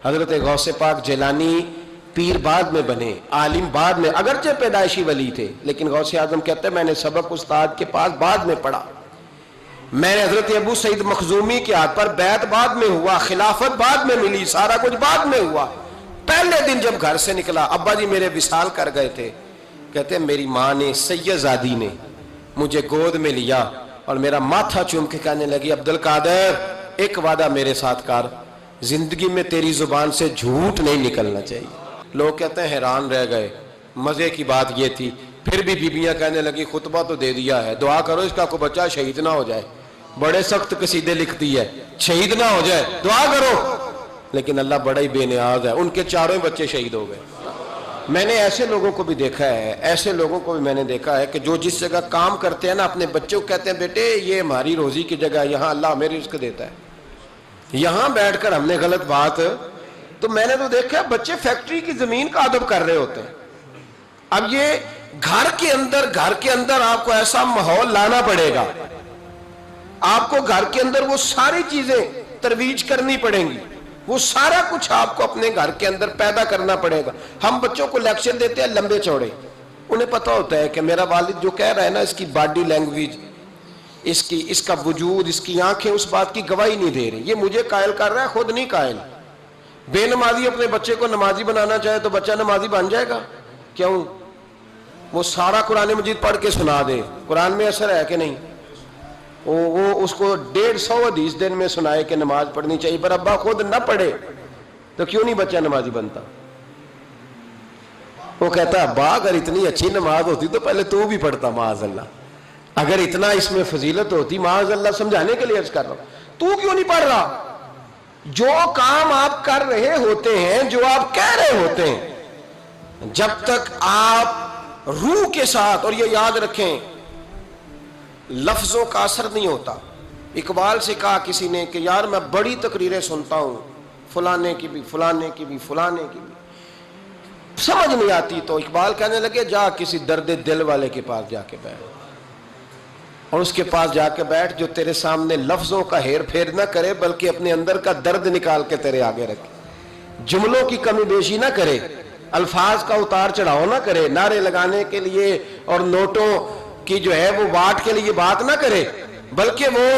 حضرت غوث پاک جیلانی پیر بعد میں بنے، عالم بعد میں، اگرچہ پیدائشی ولی تھے، لیکن غوث اعظم کہتے ہیں میں نے سبق استاد کے پاس بعد میں پڑھا، میں نے حضرت ابو سعید مخزومی کے ہاتھ پر بیعت بعد میں ہوا، خلافت بعد میں ملی، سارا کچھ بعد میں ہوا۔ پہلے دن جب گھر سے نکلا، ابا جی میرے وصال کر گئے تھے، کہتے ہیں میری ماں نے، سید زادی نے مجھے گود میں لیا اور میرا ماتھا چوم کے کہنے لگی عبدالقادر ایک وعدہ میرے ساتھ کر، زندگی میں تیری زبان سے جھوٹ نہیں نکلنا چاہیے۔ لوگ کہتے ہیں حیران رہ گئے، مزے کی بات یہ تھی، پھر بھی بیبیاں کہنے لگی خطبہ تو دے دیا ہے، دعا کرو اس کا کوئی بچہ شہید نہ ہو جائے، بڑے سخت قصیدے لکھتی ہے، شہید نہ ہو جائے دعا کرو، لیکن اللہ بڑا ہی بے نیاز ہے، ان کے چاروں بچے شہید ہو گئے۔ میں نے ایسے لوگوں کو بھی دیکھا ہے، ایسے لوگوں کو بھی میں نے دیکھا ہے کہ جو جس جگہ کام کرتے ہیں نا، اپنے بچوں کو کہتے ہیں بیٹے یہ ہماری روزی کی جگہ، یہاں اللہ ہمیں رزق دیتا ہے، یہاں بیٹھ کر ہم نے غلط بات، تو میں نے تو دیکھا بچے فیکٹری کی زمین کا ادب کر رہے ہوتے ہیں۔ اب یہ گھر کے اندر آپ کو ایسا ماحول لانا پڑے گا، آپ کو گھر کے اندر وہ ساری چیزیں ترویج کرنی پڑیں گی، وہ سارا کچھ آپ کو اپنے گھر کے اندر پیدا کرنا پڑے گا۔ ہم بچوں کو لیکچر دیتے ہیں لمبے چوڑے، انہیں پتا ہوتا ہے کہ میرا والد جو کہہ رہا ہے نا، اس کی باڈی لینگویج، اس کا وجود، اس کی آنکھیں اس بات کی گواہی نہیں دے رہی، یہ مجھے قائل کر رہا ہے، خود نہیں قائل۔ بے نمازی اپنے بچے کو نمازی بنانا چاہے تو بچہ نمازی بن جائے گا؟ کیوں؟ وہ سارا قرآن مجید پڑھ کے سنا دے، قرآن میں اثر ہے کہ نہیں؟ وہ اس کو 150 حدیث دن میں سنائے کہ نماز پڑھنی چاہیے، پر ابا خود نہ پڑھے تو کیوں نہیں بچہ نمازی بنتا؟ وہ کہتا ہے ابا اگر اتنی اچھی نماز ہوتی تو پہلے تو بھی پڑھتا، معاذ اللہ، اگر اتنا اس میں فضیلت ہوتی، معاذ اللہ، سمجھانے کے لیے عرض کر رہا ہوں، تو کیوں نہیں پڑھ رہا؟ جو کام آپ کر رہے ہوتے ہیں، جو آپ کہہ رہے ہوتے ہیں، جب تک آپ روح کے ساتھ، اور یہ یاد رکھیں لفظوں کا اثر نہیں ہوتا۔ اقبال سے کہا کسی نے کہ یار میں بڑی تقریریں سنتا ہوں، فلانے کی بھی فلانے کی بھی فلانے کی بھی، سمجھ نہیں آتی، تو اقبال کہنے لگے جا کسی درد دل والے کے پاس جا کے بیٹھ، اور اس کے پاس جا کے بیٹھ جو تیرے سامنے لفظوں کا ہیر پھیر نہ کرے، بلکہ اپنے اندر کا درد نکال کے تیرے آگے رکھے، جملوں کی کمی بیشی نہ کرے، الفاظ کا اتار چڑھاؤ نہ کرے، نعرے لگانے کے لیے اور نوٹوں کی جو ہے وہ واٹ کے لیے بات نہ کرے، بلکہ وہ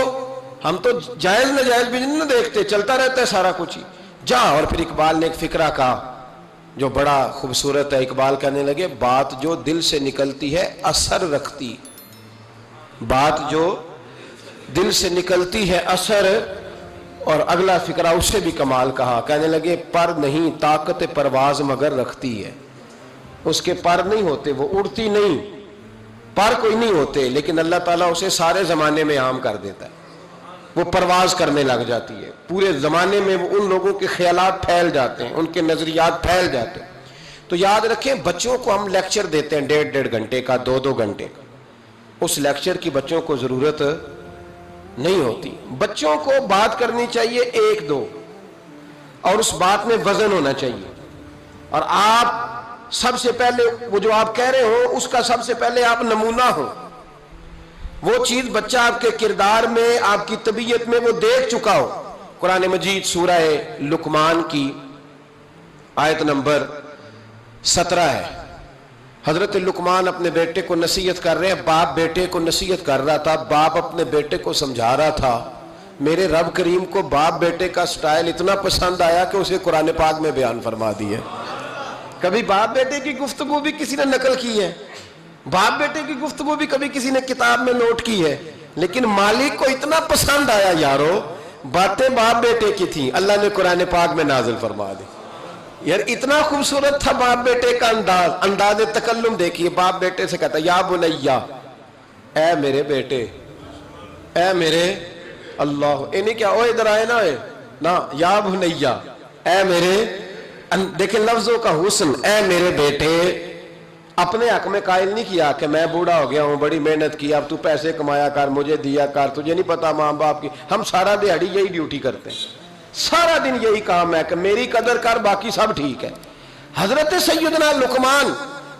ہم تو جائز ناجائز بھی نہیں دیکھتے، چلتا رہتا ہے سارا کچھ ہی، جا۔ اور پھر اقبال نے ایک فقرہ کہا جو بڑا خوبصورت ہے، اقبال کہنے لگے بات جو دل سے نکلتی ہے اثر رکھتی، بات جو دل سے نکلتی ہے اثر، اور اگلا فقرہ اس سے بھی کمال کہا، کہنے لگے پر نہیں طاقت پرواز مگر رکھتی ہے، اس کے پر نہیں ہوتے، وہ اڑتی نہیں، پر کوئی نہیں ہوتے، لیکن اللہ تعالیٰ اسے سارے زمانے میں عام کر دیتا ہے، وہ پرواز کرنے لگ جاتی ہے، پورے زمانے میں وہ ان لوگوں کے خیالات پھیل جاتے ہیں، ان کے نظریات پھیل جاتے ہیں۔ تو یاد رکھیں بچوں کو ہم لیکچر دیتے ہیں 1.5 گھنٹے کا، 2 گھنٹے کا، اس لیکچر کی بچوں کو ضرورت نہیں ہوتی۔ بچوں کو بات کرنی چاہیے 1-2، اور اس بات میں وزن ہونا چاہیے، اور آپ سب سے پہلے وہ جو آپ کہہ رہے ہو اس کا سب سے پہلے آپ نمونہ ہو، وہ چیز بچہ آپ کے کردار میں، آپ کی طبیعت میں وہ دیکھ چکا ہو۔ قرآن مجید سورہ لقمان کی آیت نمبر 17 ہے، حضرت لقمان اپنے بیٹے کو نصیحت کر رہے ہیں، باپ بیٹے کو نصیحت کر رہا تھا، باپ اپنے بیٹے کو سمجھا رہا تھا۔ میرے رب کریم کو باپ بیٹے کا سٹائل اتنا پسند آیا کہ اسے قرآن پاک میں بیان فرما دی ہے۔ کبھی باپ بیٹے کی گفتگو بھی کسی نے نقل کی ہے، باپ بیٹے کی گفتگو بھی کبھی کسی نے کتاب میں نوٹ کی ہے، لیکن مالک کو اتنا پسند آیا یارو، باتیں باپ بیٹے کی تھیں، اللہ نے قرآن پاک میں نازل فرما دی۔ یار اتنا خوبصورت تھا باپ بیٹے کا انداز تکلم دیکھیے، باپ بیٹے سے کہتا یا بنیا، اے میرے بیٹے، اے میرے اللہ، انہیں کیا اوہ ادھر آئے نا، یا بنیا، اے میرے، دیکھیں لفظوں کا حسن، اے میرے بیٹے، اپنے حق میں قائل نہیں کیا کہ میں بوڑھا ہو گیا ہوں، بڑی محنت کی، اب تو پیسے کمایا کر، مجھے دیا کر، تجھے نہیں پتا ماں باپ کی۔ ہم سارا دیہڑی یہی ڈیوٹی کرتے ہیں، سارا دن یہی کام ہے کہ میری قدر کر، باقی سب ٹھیک ہے۔ حضرت سیدنا لقمان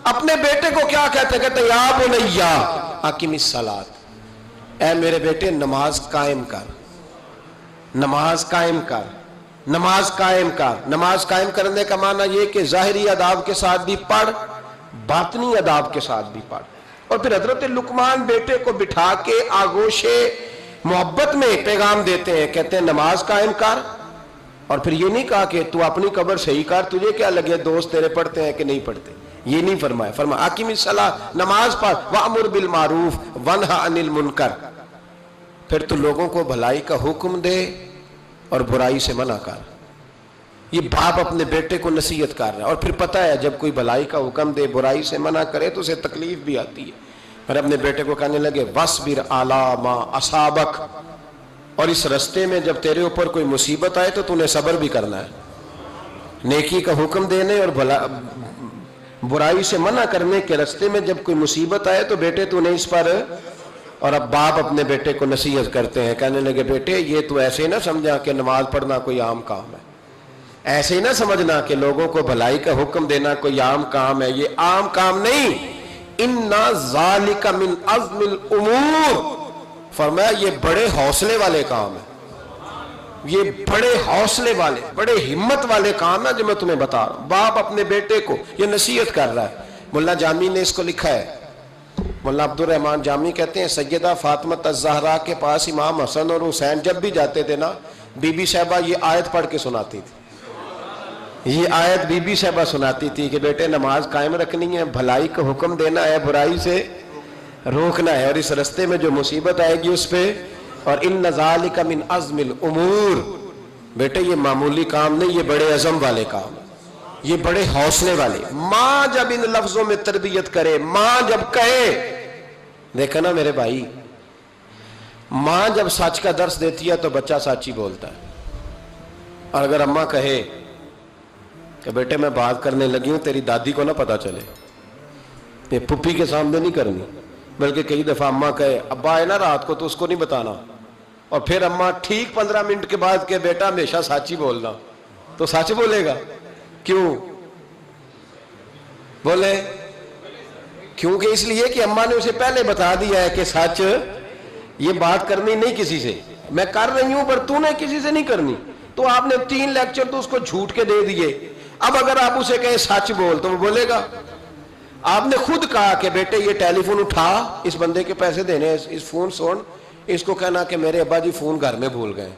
اپنے بیٹے کو کیا کہتے یا بنیا اقم الصلاۃ، اے میرے بیٹے نماز قائم کر، نماز قائم کر۔ نماز قائم کر. نماز قائم کرنے کا معنی یہ کہ ظاہری آداب کے ساتھ بھی پڑھ, باطنی آداب کے ساتھ بھی پڑھ. اور پھر حضرت لقمان بیٹے کو بٹھا کے آغوش محبت میں پیغام دیتے ہیں, کہتے ہیں نماز قائم کر. اور پھر یہ نہیں کہا کہ تو اپنی قبر صحیح کر, تجھے کیا لگے دوست تیرے پڑھتے ہیں کہ نہیں پڑھتے, یہ نہیں فرمایا. فرمایا اقیم الصلاۃ, نماز پڑھ, وامر بالمعروف ونہا عن المنکر. پھر تو لوگوں کو بھلائی کا حکم دے اور برائی سے منع کر. یہ باپ اپنے بیٹے کو نصیحت کر رہا ہے. اور پھر پتہ ہے جب کوئی بھلائی کا حکم دے برائی سے منع کرے تو اسے تکلیف بھی آتی ہے. اور اپنے بیٹے کو کہنے لگے وَاصْبِرْ عَلَىٰ مَا أَصَابَكَ, اور اس رستے میں جب تیرے اوپر کوئی مصیبت آئے تو تو نے صبر بھی کرنا ہے. نیکی کا حکم دینے اور برائی سے منع کرنے کے رستے میں جب کوئی مصیبت آئے تو بیٹے تو نے اس پر. اور اب باپ اپنے بیٹے کو نصیحت کرتے ہیں, کہنے لگے بیٹے یہ تو ایسے نہ سمجھا کہ نماز پڑھنا کوئی عام کام ہے, ایسے ہی نہ سمجھنا کہ لوگوں کو بھلائی کا حکم دینا کوئی عام کام ہے. یہ عام کام نہیں. اِنَّا ذَلِكَ مِنْ عَزْمِ الْأُمُورِ, فرمایا یہ بڑے حوصلے والے کام ہیں, یہ بڑے حوصلے والے بڑے ہمت والے کام ہیں جو میں تمہیں بتا رہا ہوں. باپ اپنے بیٹے کو یہ نصیحت کر رہا ہے. ملا جامی نے اس کو لکھا ہے, مولانا عبد الرحمن جامی کہتے ہیں سیدہ فاطمہ الزہرا کے پاس امام حسن اور حسین جب بھی جاتے تھے نا, بی بی صاحبہ یہ آیت پڑھ کے سناتی تھی. یہ آیت بی بی صاحبہ سناتی تھی کہ بیٹے نماز قائم رکھنی ہے, بھلائی کا حکم دینا ہے, برائی سے روکنا ہے, اور اس رستے میں جو مصیبت آئے گی اس پہ. اور ان ذالک من عزم الامور, بیٹے یہ معمولی کام نہیں, یہ بڑے عزم والے کام, یہ بڑے حوصلے والے. ماں جب ان لفظوں میں تربیت کرے, ماں جب کہے, دیکھا نا میرے بھائی, ماں جب سچ کا درس دیتی ہے تو بچہ سچ ہی بولتا ہے. اور اگر اماں کہے کہ بیٹے میں بات کرنے لگی ہوں تیری دادی کو نہ پتا چلے, یہ پپی کے سامنے نہیں کرنی, بلکہ کئی دفعہ اماں کہے ابا آئے نا رات کو تو اس کو نہیں بتانا, اور پھر اماں ٹھیک 15 منٹ کے بعد کہ بیٹا ہمیشہ سچ ہی بولنا, تو سچ بولے گا. کیوں بولے؟ کیونکہ اس لیے کہ اماں نے اسے پہلے بتا دیا ہے کہ سچ یہ بات کرنی نہیں کسی سے, میں کر رہی ہوں پر تو نے کسی سے نہیں کرنی. تو آپ نے 3 لیکچر تو اس کو جھوٹ کے دے دیے. اب اگر آپ اسے کہیں سچ بول تو وہ بولے گا. آپ نے خود کہا کہ بیٹے یہ ٹیلی فون اٹھا, اس بندے کے پیسے دینے, اس فون سن, اس کو کہنا کہ میرے ابا جی فون گھر میں بھول گئے.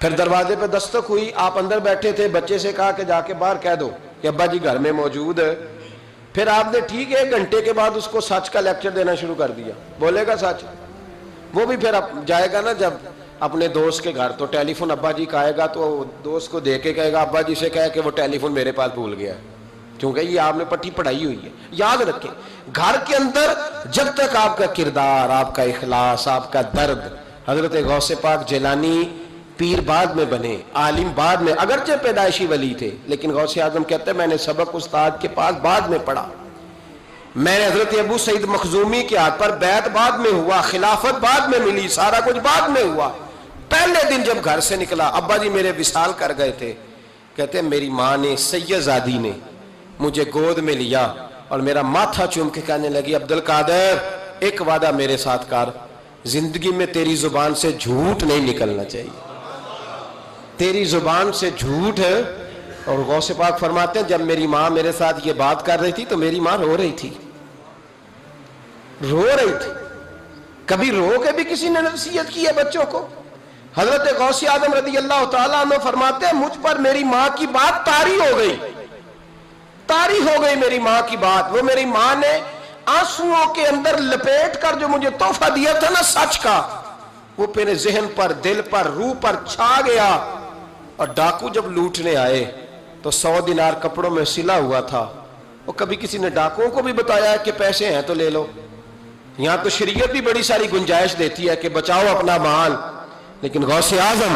پھر دروازے پہ دستک ہوئی, آپ اندر بیٹھے تھے, بچے سے کہا کہ جا کے باہر کہہ دو کہ ابا جی گھر میں موجود ہے. پھر آپ نے ٹھیک 1 گھنٹے کے بعد اس کو سچ کا لیکچر دینا شروع کر دیا, بولے گا سچ؟ وہ بھی پھر جائے گا نا جب اپنے دوست کے گھر, تو ٹیلی فون ابا جی کا آئے گا تو دوست کو دے کے کہے گا ابا جی سے کہے کہ وہ ٹیلی فون میرے پاس بھول گیا ہے, کیونکہ یہ آپ نے پٹی پڑھائی ہوئی ہے. یاد رکھیں گھر کے اندر جب تک آپ کا کردار, آپ کا اخلاص, آپ کا درد, حضرت غوث پاک جیلانی پیر بعد میں بنے, عالم بعد میں, اگرچہ پیدائشی ولی تھے, لیکن غوث اعظم کہتے ہیں میں نے سبق استاد کے پاس بعد میں پڑھا. میں نے حضرت ابو سعید مخزومی کے ہاتھ پر بیعت بعد میں ہوا, خلافت بعد میں ملی, سارا کچھ بعد میں ہوا. پہلے دن جب گھر سے نکلا, ابا جی میرے وصال کر گئے تھے, کہتے ہیں میری ماں نے, سید زادی نے مجھے گود میں لیا اور میرا ماتھا چوم کے کہنے لگی عبد القادر ایک وعدہ میرے ساتھ کر, زندگی میں تیری زبان سے جھوٹ نہیں نکلنا چاہیے, تیری زبان سے جھوٹ ہے. اور غوث پاک فرماتے ہیں جب میری ماں میرے ساتھ یہ بات کر رہی تھی تو میری ماں رو رہی تھی, رو رہی تھی. کبھی رو کے بھی کسی نے نصیحت کی ہے بچوں کو؟ حضرت غوث اعظم رضی اللہ تعالیٰ عنہ فرماتے ہیں مجھ پر میری ماں کی بات طاری ہو گئی, طاری ہو گئی میری ماں کی بات. وہ میری ماں نے آنسوؤں کے اندر لپیٹ کر جو مجھے تحفہ دیا تھا نا سچ کا, وہ میرے ذہن پر, دل پر, روح پر چھا گیا. اور ڈاکو جب لوٹنے آئے تو 100 دینار کپڑوں میں سلا ہوا تھا. اور کبھی کسی نے ڈاکوؤں کو بھی بتایا کہ پیسے ہیں تو لے لو. یہاں تو شریعت بھی بڑی ساری گنجائش دیتی ہے کہ بچاؤ اپنا مال, لیکن غوث اعظم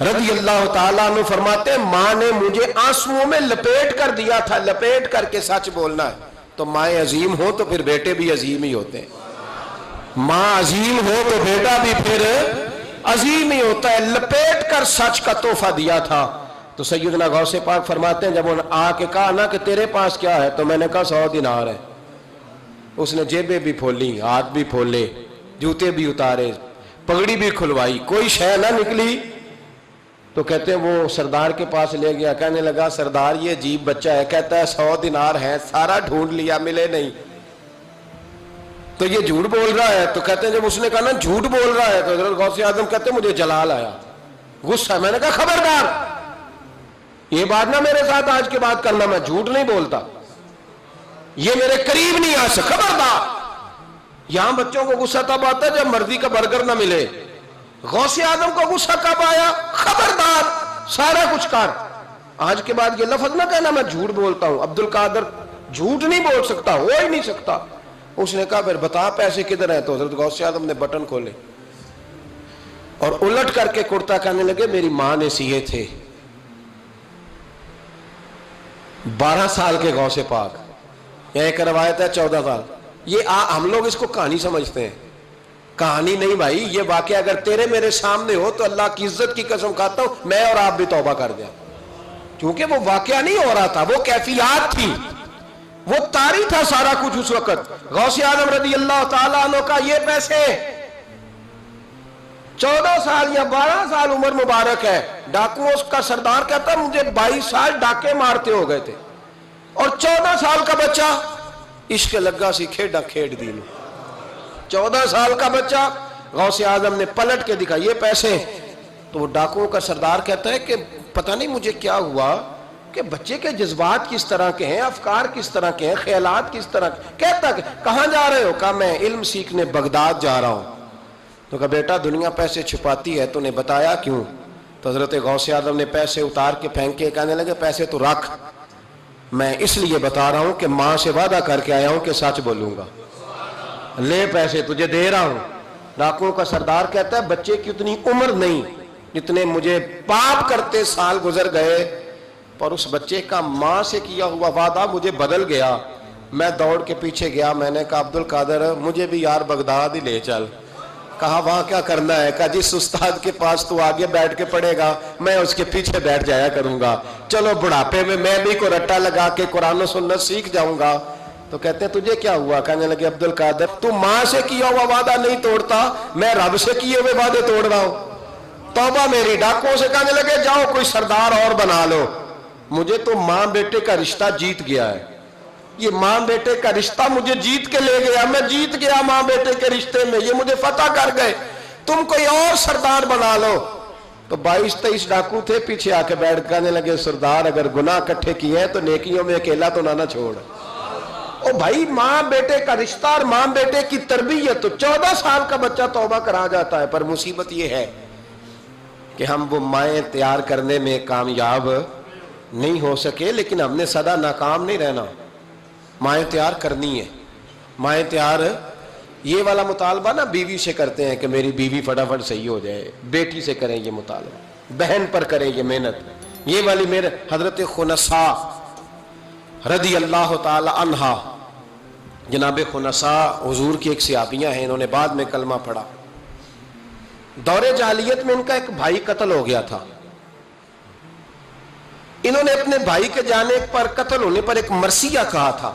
رضی اللہ تعالیٰ عنہ فرماتے ہیں ماں نے مجھے آنسوؤں میں لپیٹ کر دیا تھا, لپیٹ کر کے سچ بولنا ہے. تو مائیں عظیم ہو تو پھر بیٹے بھی عظیم ہی ہوتے ہیں, ماں عظیم ہو تو بیٹا بھی پھر عظیم ہی ہوتا ہے. لپیٹ کر سچ کا تحفہ دیا تھا. تو سیدنا غوث پاک فرماتے ہیں جب انہوں نے آ کے کہا نا کہ تیرے پاس کیا ہے, تو میں نے کہا 100 دینار ہے. اس نے جیبیں بھی کھولی, ہاتھ بھی کھولے, جوتے بھی اتارے, پگڑی بھی کھلوائی, کوئی شے نہ نکلی. تو کہتے ہیں وہ سردار کے پاس لے گیا, کہنے لگا سردار یہ عجیب بچہ ہے, کہتا ہے 100 دینار ہے, سارا ڈھونڈ لیا ملے نہیں, تو یہ جھوٹ بول رہا ہے. تو کہتے ہیں جب اس نے کہا نا جھوٹ بول رہا ہے, تو حضرت غوث اعظم کہتے ہیں مجھے جلال آیا, غصہ. میں نے کہا خبردار یہ بات نہ میرے ساتھ آج کے بعد کرنا, میں جھوٹ نہیں بولتا, یہ میرے قریب نہیں آ سکتا, خبردار. یہاں بچوں کو غصہ تب آتا ہے جب مرضی کا برگر نہ ملے. غوث اعظم کو غصہ کب آیا؟ خبردار سارا کچھ کر. آج کے بعد یہ لفظ نہ کہنا میں جھوٹ بولتا ہوں. عبد القادر جھوٹ نہیں بول سکتا, ہو ہی نہیں سکتا. اس نے کہا پھر بتا پیسے کدھر ہیں؟ تو حضرت غوث اعظم نے بٹن کھولے اور الٹ کر کے کرتا, کہنے لگے میری ماں نے سیے تھے. 12 سال کے غوث پاک, یہ ایک روایت ہے 14 سال. یہ ہم لوگ اس کو کہانی سمجھتے ہیں, کہانی نہیں بھائی. یہ واقعہ اگر تیرے میرے سامنے ہو تو اللہ کی عزت کی قسم کھاتا ہوں میں اور آپ بھی توبہ کر دیں, کیونکہ وہ واقعہ نہیں ہو رہا تھا, وہ کیفیات تھی, وہ طاری تھا سارا کچھ اس وقت. غوث اعظم رضی اللہ تعالیٰ عنہ کا یہ پیسے 14 سال یا 12 سال عمر مبارک ہے. ڈاکوؤں کا سردار کہتا ہے مجھے 22 سال ڈاکے مارتے ہو گئے تھے, اور 14 سال کا بچہ عشق لگا سی کھیڈا کھیڑ دی. 14 سال کا بچہ. غوث اعظم نے پلٹ کے دکھا یہ پیسے. تو وہ ڈاکوؤں کا سردار کہتا ہے کہ پتہ نہیں مجھے کیا ہوا کہ بچے کے جذبات کس طرح کے ہیں, افکار کس طرح کے ہیں, خیالات کس طرح کے. کہتا کہ کہاں جا رہے ہو؟ کہا میں علم سیکھنے بغداد جا رہا ہوں. تو کہا بیٹا دنیا پیسے چھپاتی ہے, تو نے بتایا کیوں؟ تو حضرت غوث اعظم نے پیسے اتار کے پھینکے, کہنے لگے پیسے تو رکھ, میں اس لیے بتا رہا ہوں کہ ماں سے وعدہ کر کے آیا ہوں کہ سچ بولوں گا, لے پیسے تجھے دے رہا ہوں. ڈاکوؤں کا سردار کہتا ہے بچے کی اتنی عمر نہیں جتنے مجھے پاپ کرتے سال گزر گئے, پر اس بچے کا ماں سے کیا ہوا وعدہ مجھے بدل گیا. میں دوڑ کے پیچھے گیا, میں نے کہا عبد القادر مجھے بھی یار بغداد ہی لے چل. کہا وہاں کیا کرنا ہے؟ کہا جس استاد کے پاس تو آگے بیٹھ کے پڑھے گا میں اس کے پیچھے بیٹھ جایا کروں گا, چلو بڑھاپے میں بھی کو رٹا لگا کے قرآن و سنت سیکھ جاؤں گا. تو کہتے ہیں تجھے کیا ہوا؟ کہنے لگے عبد القادر تو ماں سے کیا ہوا وعدہ نہیں توڑتا, میں رب سے کیے ہوئے وعدے توڑ رہا ہوں, توبہ میری. ڈاکوؤں سے کہنے لگے جاؤ کوئی سردار اور بنا لو, مجھے تو ماں بیٹے کا رشتہ جیت گیا ہے. یہ ماں بیٹے کا رشتہ مجھے جیت کے لے گیا, میں جیت گیا ماں بیٹے کے رشتے میں, یہ مجھے فتح کر گئے, تم کوئی اور سردار بنا لو. تو 22-23 ڈاکو تھے, پیچھے آ کے بیٹھ کہنے لگے سردار اگر گناہ اکٹھے کیے ہیں تو نیکیوں میں اکیلا تو نہ چھوڑ. او بھائی ماں بیٹے کا رشتہ اور ماں بیٹے کی تربیت, تو 14 سال کا بچہ توبہ کرا جاتا ہے. پر مصیبت یہ ہے کہ ہم وہ مائیں تیار کرنے میں کامیاب نہیں ہو سکے, لیکن ہم نے سدا ناکام نہیں رہنا, مائیں تیار کرنی ہے. مائیں تیار, یہ والا مطالبہ نا بیوی سے کرتے ہیں کہ میری بیوی فٹافٹ صحیح ہو جائے, بیٹی سے کریں یہ مطالبہ, بہن پر کریں یہ محنت. یہ والی میرے حضرت خنسا رضی اللہ تعالی عنہا, جناب خنسا حضور کی ایک صحابیہ ہیں, انہوں نے بعد میں کلمہ پڑھا. دور جاہلیت میں ان کا ایک بھائی قتل ہو گیا تھا. انہوں نے اپنے بھائی کے جانے پر, قتل ہونے پر ایک مرثیہ کہا تھا.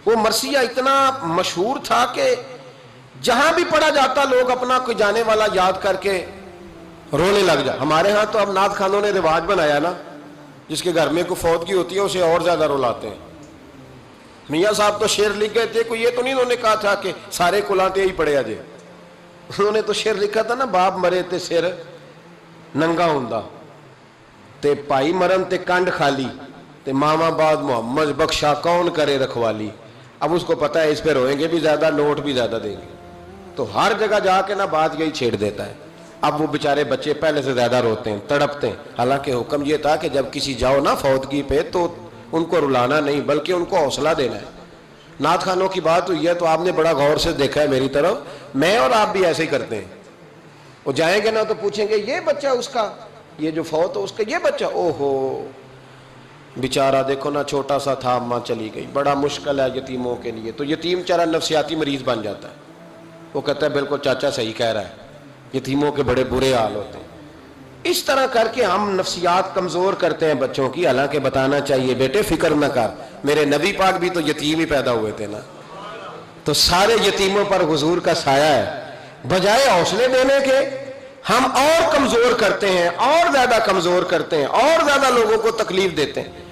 وہ مرثیہ اتنا مشہور تھا کہ جہاں بھی پڑھا جاتا لوگ اپنا کوئی جانے والا یاد کر کے رونے لگ جا. ہمارے ہاں تو اب نعت خانوں نے رواج بنایا نا, جس کے گھر میں کوئی فوتگی ہوتی ہے اسے اور زیادہ رلاتے ہیں. میاں صاحب تو شعر لکھ گئے تھے, کوئی یہ تو نہیں انہوں نے کہا تھا کہ سارے کلاتے ہی پڑے اجے. انہوں نے تو شعر لکھا تھا نا, باپ مرے تے سر ننگا ہوندا, تے پائی مرن تے کنڈ خالی, تے ماما بعد محمد بخشا کون کرے رکھوالی. اب اس کو پتہ ہے اس پہ روئیں گے بھی زیادہ, نوٹ بھی زیادہ دیں گے, تو ہر جگہ جا کے نا بات یہی چھیڑ دیتا ہے. اب وہ بیچارے بچے پہلے سے زیادہ روتے ہیں, تڑپتے ہیں. حالانکہ حکم یہ تھا کہ جب کسی جاؤ نا فوتگی پہ تو ان کو رلانا نہیں بلکہ ان کو حوصلہ دینا ہے. نعت خانوں کی بات ہوئی ہے تو آپ نے بڑا غور سے دیکھا ہے میری طرف, میں اور آپ بھی ایسے ہی کرتے ہیں. وہ جائیں گے نا تو پوچھیں گے یہ بچہ اس کا, یہ جو فوت ہو اس کا یہ بچہ, او ہو بیچارہ دیکھو نا چھوٹا سا تھا, اماں چلی گئی, بڑا مشکل ہے یتیموں کے لیے. تو یتیم چارہ نفسیاتی مریض بن جاتا ہے. وہ کہتا ہے بالکل چاچا صحیح کہہ رہا ہے, یتیموں کے بڑے برے حال ہوتے ہیں. اس طرح کر کے ہم نفسیات کمزور کرتے ہیں بچوں کی. حالانکہ بتانا چاہیے بیٹے فکر نہ کر, میرے نبی پاک بھی تو یتیم ہی پیدا ہوئے تھے نا, تو سارے یتیموں پر حضور کا سایہ ہے. بجائے حوصلے دینے کے ہم اور کمزور کرتے ہیں، اور زیادہ کمزور کرتے ہیں، اور زیادہ لوگوں کو تکلیف دیتے ہیں۔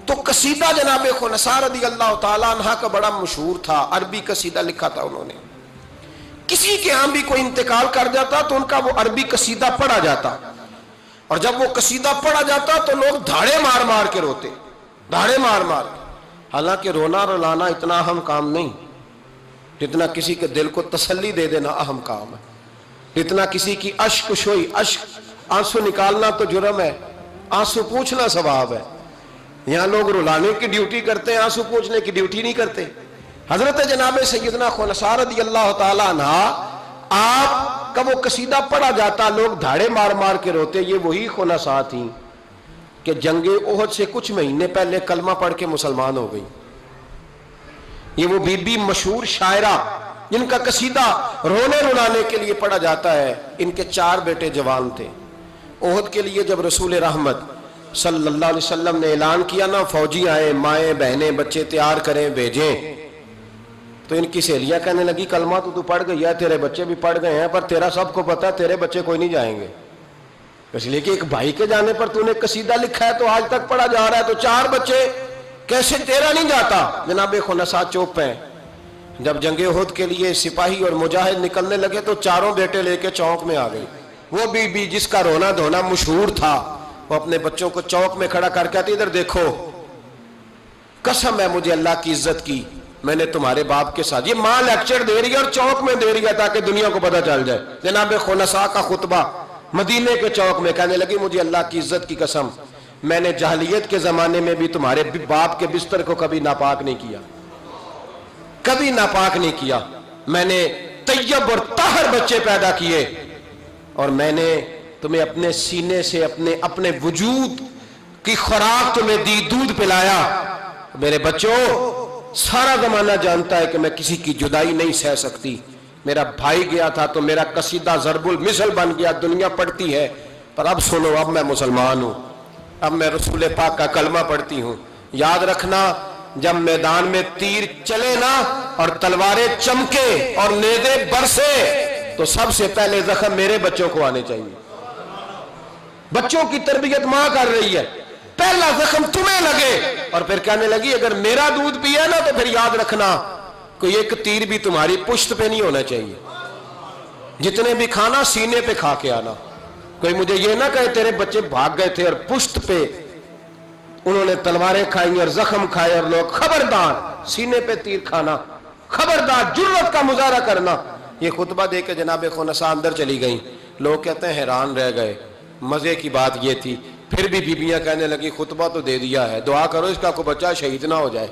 تو قصیدہ جناب خنساء رضی اللہ تعالیٰ عنہ کا بڑا مشہور تھا، عربی قصیدہ لکھا تھا انہوں نے۔ کسی کے ہاں بھی کوئی انتقال کر جاتا تو ان کا وہ عربی قصیدہ پڑھا جاتا، اور جب وہ قصیدہ پڑھا جاتا تو لوگ دھاڑے مار مار کے روتے، دھاڑے مار مار کے۔ حالانکہ رونا رلانا اتنا اہم کام نہیں جتنا کسی کے دل کو تسلی دے دینا اہم کام ہے، جتنا کسی کی اشک شوئی، اشک آنسو نکالنا تو جرم ہے، آنسو پوچھنا ثواب ہے۔ یہاں لوگ رلانے کی ڈیوٹی کرتے ہیں، آنسو پوچھنے کی ڈیوٹی نہیں کرتے۔ حضرت جناب سیدنا خنساء رضی اللہ تعالیٰ عنہ، آپ کا وہ قصیدہ پڑھا جاتا، لوگ دھاڑے مار مار کے روتے۔ یہ وہی خنساء تھیں کہ جنگ احد سے کچھ مہینے پہلے کلمہ پڑھ کے مسلمان ہو گئی۔ یہ وہ بی بی مشہور شاعرہ جن کا قصیدہ رونے رلانے کے لیے پڑھا جاتا ہے۔ ان کے 4 بیٹے جوان تھے۔ احد کے لیے جب رسول رحمت صلی اللہ علیہ وسلم نے اعلان کیا نا، فوجی آئے، مائیں بہنیں بچے تیار کریں بھیجیں، تو ان کی سہیلیاں کہنے لگی کلمہ تو پڑھ گئی ہے، تیرے بچے بھی پڑھ گئے ہیں، پر تیرا سب کو پتا ہے تیرے بچے کوئی نہیں جائیں گے، اس لیے کہ ایک بھائی کے جانے پر تو نے قصیدہ لکھا ہے تو آج تک پڑھا جا رہا ہے، تو 4 بچے کیسے تیرا نہیں جاتا؟ جناب خنساء چوپ ہیں۔ جب جنگ احد کے لیے سپاہی اور مجاہد نکلنے لگے تو 4 بیٹے لے کے چوک میں آ گئی۔ وہ بی بی جس کا رونا دھونا مشہور تھا، وہ اپنے بچوں کو چوک میں کھڑا کر کے ادھر دیکھو، قسم ہے مجھے اللہ کی عزت کی، میں نے تمہارے باپ کے ساتھ، یہ ماں لیکچر دے رہی ہے اور چوک میں دے رہی ہے تاکہ دنیا کو پتہ چل جائے۔ جناب خنساء کا خطبہ مدینے کے چوک میں، کہنے لگی مجھے اللہ کی عزت کی قسم، میں نے جاہلیت کے زمانے میں بھی تمہارے باپ کے بستر کو کبھی ناپاک نہیں کیا، کبھی ناپاک نہیں کیا۔ میں نے طیب اور طاہر بچے پیدا کیے، اور میں نے تمہیں اپنے سینے سے اپنے وجود کی خوراک تمہیں دی، دودھ پلایا۔ میرے بچوں، سارا زمانہ جانتا ہے کہ میں کسی کی جدائی نہیں سہ سکتی۔ میرا بھائی گیا تھا تو میرا قصیدہ ضرب المثل بن گیا، دنیا پڑھتی ہے، پر اب سنو، اب میں مسلمان ہوں، اب میں رسول پاک کا کلمہ پڑھتی ہوں۔ یاد رکھنا، جب میدان میں تیر چلے نا اور تلواریں چمکے اور نیزے برسے تو سب سے پہلے زخم میرے بچوں کو آنے چاہیے۔ بچوں کی تربیت ماں کر رہی ہے، پہلا زخم تمہیں لگے، اور پھر کہنے لگی اگر میرا دودھ پیا نا تو پھر یاد رکھنا کوئی ایک تیر بھی تمہاری پشت پہ نہیں ہونا چاہیے، جتنے بھی کھانا سینے پہ کھا کے آنا۔ کوئی مجھے یہ نہ کہے تیرے بچے بھاگ گئے تھے اور پشت پہ انہوں نے تلواریں کھائی اور زخم کھائے، اور لوگ خبردار سینے پہ تیر کھانا، خبردار جرأت کا مظاہرہ کرنا۔ یہ خطبہ دے کے جناب خنساء اندر چلی گئیں۔ لوگ کہتے ہیں حیران رہ گئے۔ مزے کی بات یہ تھی، پھر بھی بیبیاں کہنے لگی خطبہ تو دے دیا ہے، دعا کرو اس کا کوئی بچہ شہید نہ ہو جائے،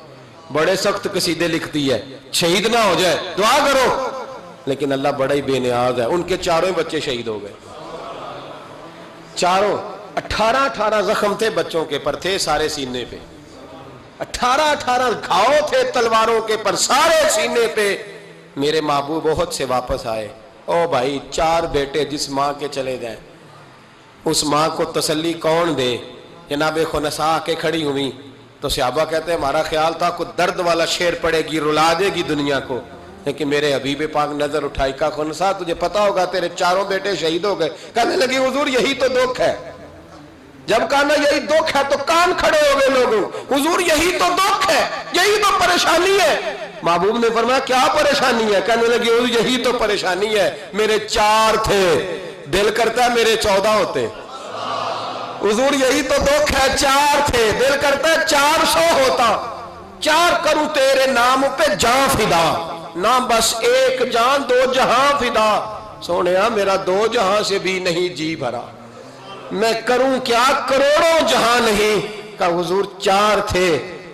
بڑے سخت قصیدے لکھتی ہے، شہید نہ ہو جائے، دعا کرو۔ لیکن اللہ بڑا ہی بے نیاز ہے، ان کے 4 بچے شہید ہو گئے، 4۔ 18 زخم تھے بچوں کے پر، تھے سارے سینے پہ، 18 گھاؤ تھے تلواروں کے پر، سارے سینے پہ۔ میرے محبوب احد سے واپس آئے۔ او بھائی، 4 بیٹے جس ماں کے چلے جائیں، اس ماں کو تسلی کون دے؟ جناب خنساء آ کے کھڑی ہوئی تو صحابہ کہتے ہیں ہمارا خیال تھا کوئی درد والا شعر پڑے گی، رلا دے گی دنیا کو، لیکن میرے حبیب پاک نظر اٹھائی، کہا خنساء تجھے پتا ہوگا تیرے 4 بیٹے شہید ہو گئے۔ کہنے لگی حضور یہی تو دکھ ہے۔ جب کہا نا یہی دکھ ہے تو کان کھڑے ہو گئے لوگوں، حضور یہی تو دکھ ہے، یہی تو پریشانی ہے۔ محبوب نے فرمایا کیا پریشانی ہے؟ کہنے لگی حضور یہی تو پریشانی ہے، میرے 4 تھے، دل کرتا ہے میرے 14 ہوتے۔ حضور یہی تو دکھ ہے، 4 تھے، دل کرتا ہے 400 ہوتا۔ 4 کروں تیرے نام پہ جان فدا، نہ بس ایک جان 2 جہاں فدا۔ سونیا میرا 2 جہاں سے بھی نہیں جی بھرا، میں کروں کیا کروڑوں جہاں نہیں۔ کہ حضور 4 تھے،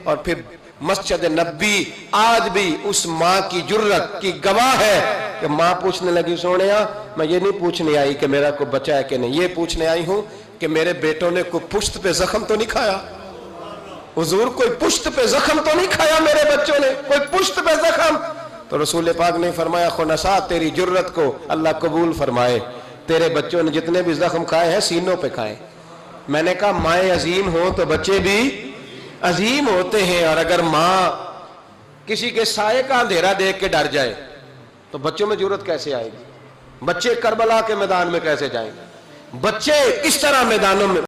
اور پھر مسجد نبی آج بھی اس ماں کی جرت کی گواہ ہے کہ ماں پوچھنے لگی سونیا میں یہ نہیں پوچھنے آئی کہ میرا کوئی بچہ ہے کہ نہیں، یہ پوچھنے آئی ہوں کہ میرے بیٹوں نے کوئی پشت پہ زخم تو نہیں کھایا؟ حضور کوئی پشت پہ زخم تو نہیں کھایا میرے بچوں نے؟ کوئی پشت پہ زخم؟ تو رسول پاک نے فرمایا خنساء تیری جرت کو اللہ قبول فرمائے، تیرے بچوں نے جتنے بھی زخم کھائے ہیں سینوں پہ کھائے۔ میں نے کہا مائیں عظیم ہوں تو بچے بھی عظیم ہوتے ہیں، اور اگر ماں کسی کے سائے کا اندھیرا دیکھ کے ڈر جائے تو بچوں میں جرت کیسے آئے گی؟ بچے کربلا کے میدان میں کیسے جائیں گے؟ بچے کس طرح میدانوں میں